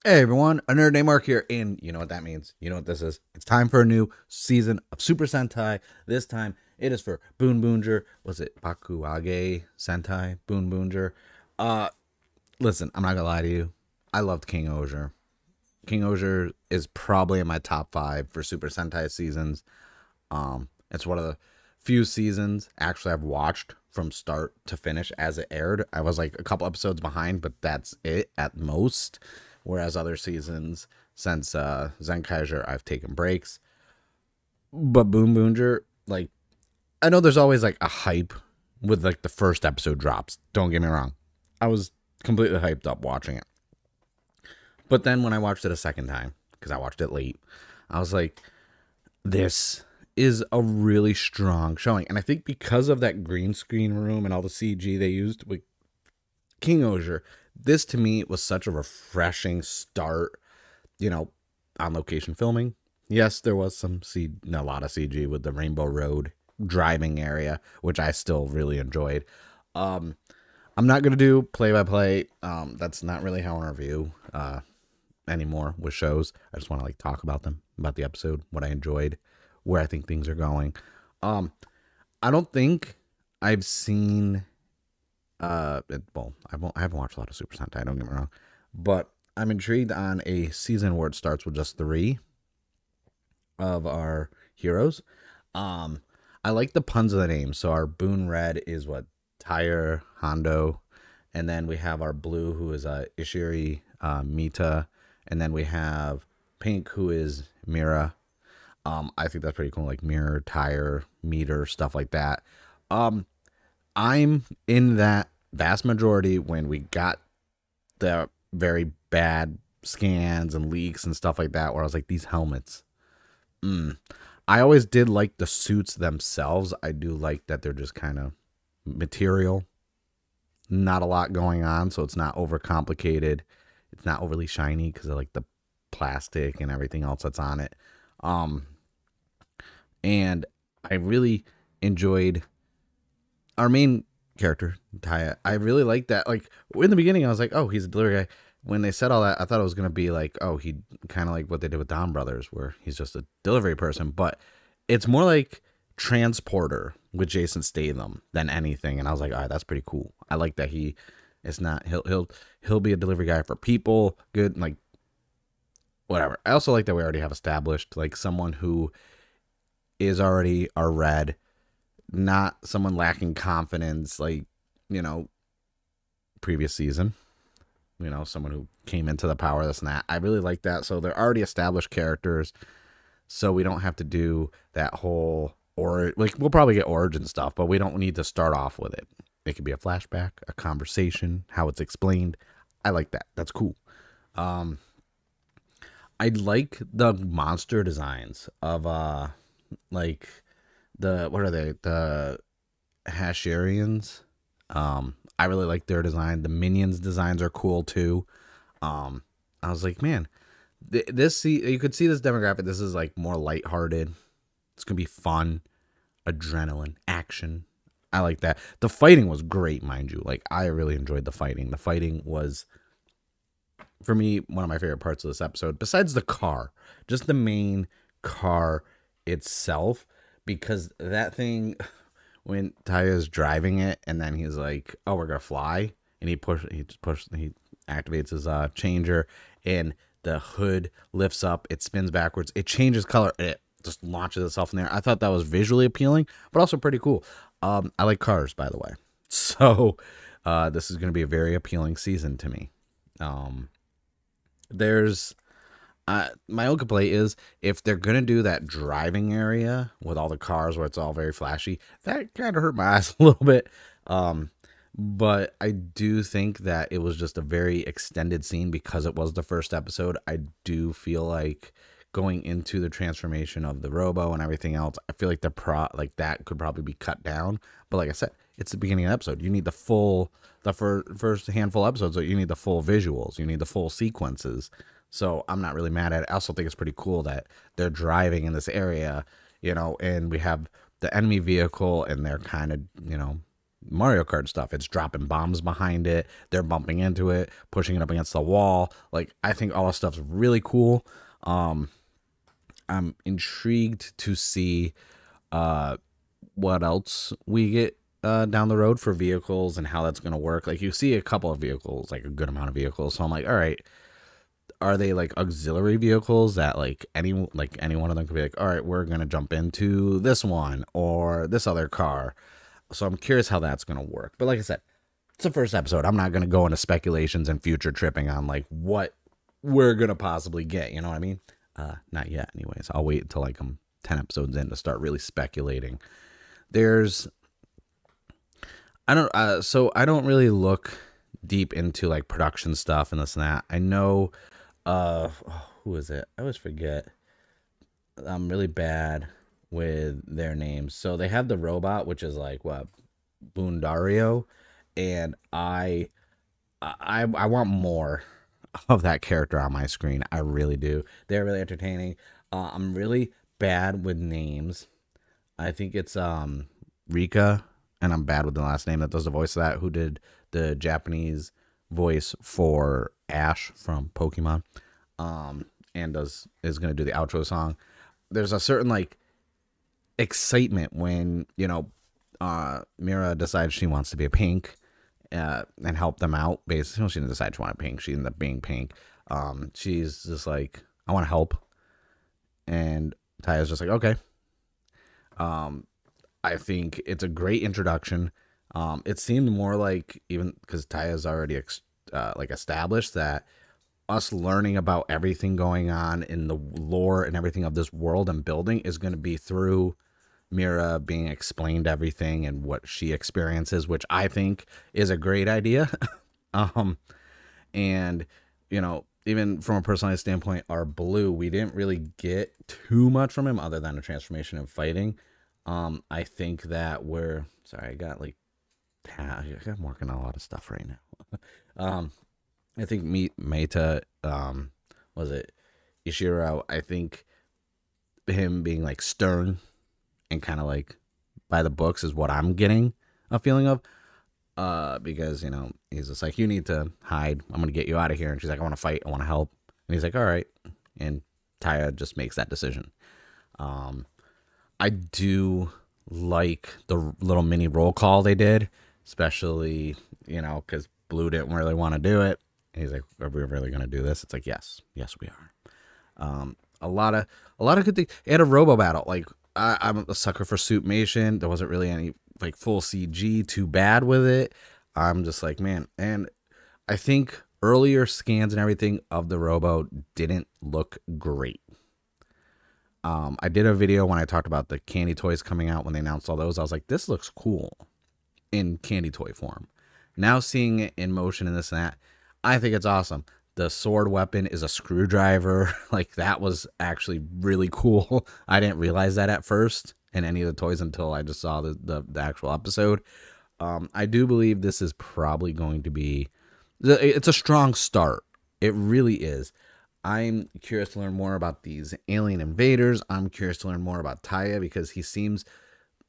Hey everyone, a nerd named Mark here, and you know what that means. You know what this is. It's time for a new season of Super Sentai. This time it is for Boonboomger. Was it Bakuage Sentai Boonboomger? Uh, Listen, I'm not gonna lie to you. I loved KingOhger. KingOhger is probably in my top five for Super Sentai seasons. It's one of the few seasons actually I've watched from start to finish as it aired. I was like a couple episodes behind, but that's it at most. Whereas other seasons since Zenkaiser, I've taken breaks. But Boonboomger, like, I know there's always like a hype with like the first episode drops. Don't get me wrong. I was completely hyped up watching it. But then when I watched it a second time, because I watched it late, I was like, this is a really strong showing. And I think because of that green screen room and all the CG they used with KingOhger, this to me was such a refreshing start, you know, on location filming. Yes, there was a lot of CG with the Rainbow Road driving area, which I still really enjoyed. Um, I'm not gonna do play by play. That's not really how I review anymore with shows. I just want to like talk about them, about the episode, what I enjoyed, where I think things are going. Um, I don't think I've seen I haven't watched a lot of Super Sentai, don't get me wrong, but I'm intrigued on a season where it starts with just three of our heroes. Um, I like the puns of the names. So our Boon Red is what, Tire Hondo, and then we have our Blue who is Ishiri Mita, and then we have Pink who is Mira. I think that's pretty cool, like mirror, tire, meter, stuff like that. Um, I'm in that vast majority when we got the very bad scans and leaks and stuff like that, where I was like, these helmets. I always did like the suits themselves. I do like that they're just kind of material, not a lot going on, so it's not overcomplicated. It's not overly shiny because I like the plastic and everything else that's on it. Um, and I really enjoyed our main character, Taya. I really like that. Like in the beginning, I was like, oh, he's a delivery guy. When they said all that, I thought it was gonna be like, oh, he kind of like what they did with Don Brothers, where he's just a delivery person. But it's more like transporter with Jason Statham than anything. And I was like, all right, that's pretty cool. I like that he it's not he'll be a delivery guy for people. Good, like whatever. I also like that we already have established like someone who is already our red, not someone lacking confidence like, you know, previous season. You know, someone who came into the power, this and that. I really like that. So they're already established characters, so we don't have to do that whole or like we'll probably get origin stuff, but we don't need to start off with it. It could be a flashback, a conversation, how it's explained. I like that. That's cool. Um, I like the monster designs of like the what are they? The Hasharians. I really like their design. The minions designs are cool too. I was like, man, you could see this demographic. This is like more lighthearted. It's gonna be fun, adrenaline, action. I like that. The fighting was great, mind you. Like I really enjoyed the fighting. The fighting was, for me, one of my favorite parts of this episode. Besides the car, just the main car itself, because that thing when Taya's driving it, and then he's like, "Oh, we're gonna fly," and he activates his changer, and the hood lifts up, it spins backwards, it changes color, and it just launches itself in there. I thought that was visually appealing, but also pretty cool. I like cars, by the way, so this is gonna be a very appealing season to me. Um, there's my own complaint is if they're gonna do that driving area with all the cars where it's all very flashy, that kind of hurt my eyes a little bit. But I do think that it was just a very extended scene because it was the first episode. I do feel like going into the transformation of the Robo and everything else, I feel like like that could probably be cut down. But like I said, it's the beginning of the episode. You need first handful of episodes, so you need the full visuals, you need the full sequences. So I'm not really mad at it. I also think it's pretty cool that they're driving in this area, you know, and we have the enemy vehicle and they're kind of, you know, Mario Kart stuff. It's dropping bombs behind it. They're bumping into it, pushing it up against the wall. Like, I think all this stuff's really cool. I'm intrigued to see what else we get down the road for vehicles and how that's going to work. Like, you see a couple of vehicles, like a good amount of vehicles. So I'm like, all right, are they like auxiliary vehicles that like any one of them could be like, all right, we're going to jump into this one or this other car. So I'm curious how that's going to work. But like I said, it's the first episode. I'm not going to go into speculations and future tripping on like what we're going to possibly get. You know what I mean? Not yet anyways. I'll wait until like I'm 10 episodes in to start really speculating. So I don't really look deep into like production stuff and this and that. I know, who is it? I always forget. I'm really bad with their names. So they have the robot, which is like what, Bundario, and I want more of that character on my screen. I really do. They're really entertaining. I'm really bad with names. I think it's Rika, and I'm bad with the last name that does the voice of that, who did the Japanese voice for Ash from Pokemon, and is going to do the outro song. There's a certain like excitement when, you know, Mira decides she wants to be a pink and help them out. Basically, well, she didn't decide she wanted pink. She ended up being pink. She's just like, I want to help. And Taya's just like, okay. I think it's a great introduction. It seemed more like, even because Taya's already like established, that us learning about everything going on in the lore and everything of this world and building is going to be through Mira being explained everything and what she experiences, which I think is a great idea. And, you know, even from a personalized standpoint, our Blue, we didn't really get too much from him other than a transformation and fighting. I think that I'm working on a lot of stuff right now. I think Meta, was it Ishiro? I think him being like stern and kind of like by the books is what I'm getting a feeling of. Because, you know, he's just like, you need to hide. I'm going to get you out of here. And she's like, I want to fight. I want to help. And he's like, all right. And Taya just makes that decision. I do like the little mini roll call they did, especially, you know, because Blue didn't really want to do it. And he's like, are we really going to do this? It's like, yes, we are. A lot of good things. It had a robo battle. Like, I'm a sucker for Suitmation. There wasn't really any like full CG too bad with it. I'm just like, man. And I think earlier scans and everything of the robo didn't look great. I did a video when I talked about the candy toys coming out when they announced all those. I was like, this looks cool in candy toy form. Now seeing it in motion and this and that, I think it's awesome. The sword weapon is a screwdriver. Like, that was actually really cool. I didn't realize that at first in any of the toys until I just saw the actual episode. I do believe this is probably going to be, it's a strong start. It really is. I'm curious to learn more about these alien invaders. I'm curious to learn more about Taya because he seems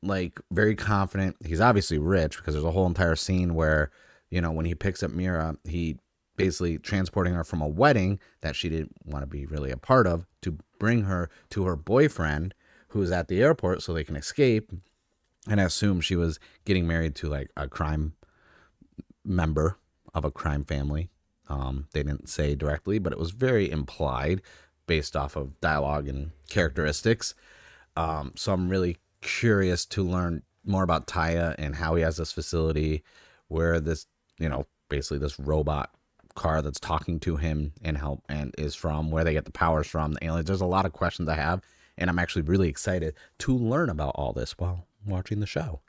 like very confident. He's obviously rich because there's a whole entire scene where, you know, when he picks up Mira, he basically transporting her from a wedding that she didn't want to be really a part of to bring her to her boyfriend who's at the airport so they can escape. And I assume she was getting married to like a crime member of a crime family. They didn't say directly, but it was very implied based off of dialogue and characteristics. So I'm really curious to learn more about Taya and how he has this facility where this, you know, basically this robot car that's talking to him and help and is from, where they get the powers from, the aliens. There's a lot of questions I have, and I'm actually really excited to learn about all this while watching the show.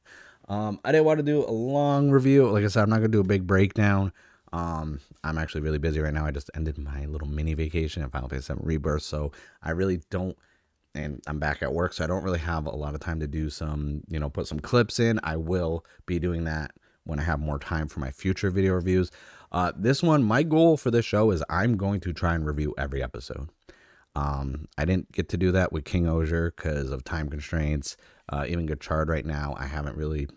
I didn't want to do a long review. Like I said, I'm not going to do a big breakdown. I'm actually really busy right now. I just ended my little mini vacation at Final Fantasy VII Rebirth, so I really don't, and I'm back at work, so I don't really have a lot of time to do some, you know, put some clips in. I will be doing that when I have more time for my future video reviews. This one, my goal for this show is I'm going to try and review every episode. I didn't get to do that with KingOhger because of time constraints. even Good Chard right now. I haven't really,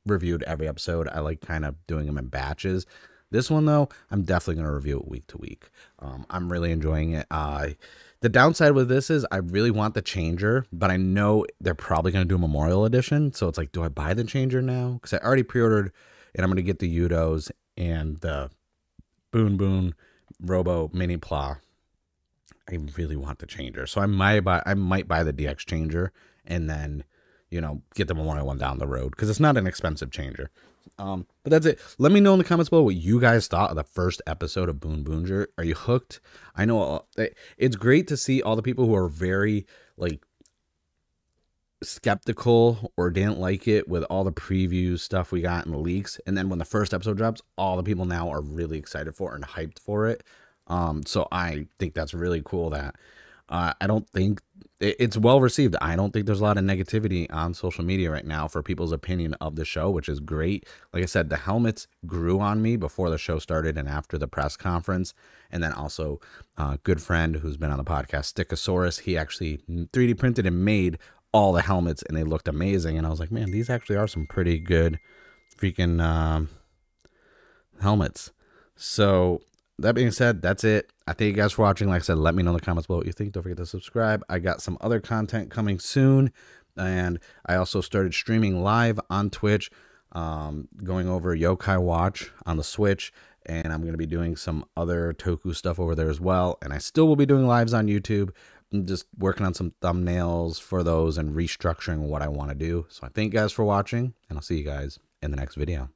reviewed every episode. I like kind of doing them in batches. This one, though, I'm definitely going to review it week to week. I'm really enjoying it. The downside with this is I really want the changer, but I know they're probably going to do a Memorial Edition. So it's like, do I buy the changer now? Because I already pre-ordered, and I'm going to get the Yudos and the Boon Robo Mini Pla. I really want the changer. So I might buy the DX changer and then, get the Memorial one down the road, because it's not an expensive changer. But that's it. Let me know in the comments below what you guys thought of the first episode of Boonboomger. Are you hooked? I know it's great to see all the people who are very skeptical or didn't like it with all the preview stuff we got in the leaks, and then when the first episode drops, all the people now are really excited for it and hyped for it. So I think that's really cool that I don't think it's well received. I don't think there's a lot of negativity on social media right now for people's opinion of the show, which is great. Like I said, the helmets grew on me before the show started and after the press conference. And then also a good friend who's been on the podcast, Stickosaurus, he actually 3D printed and made all the helmets, and they looked amazing. And I was like, man, these actually are some pretty good freaking helmets. So that being said, that's it. I thank you guys for watching. Like I said, let me know in the comments below what you think. Don't forget to subscribe. I got some other content coming soon, and I also started streaming live on Twitch, going over Yokai Watch on the Switch, and I'm going to be doing some other Toku stuff over there as well. And I still will be doing lives on YouTube. I'm just working on some thumbnails for those and restructuring what I want to do. So I thank you guys for watching, and I'll see you guys in the next video.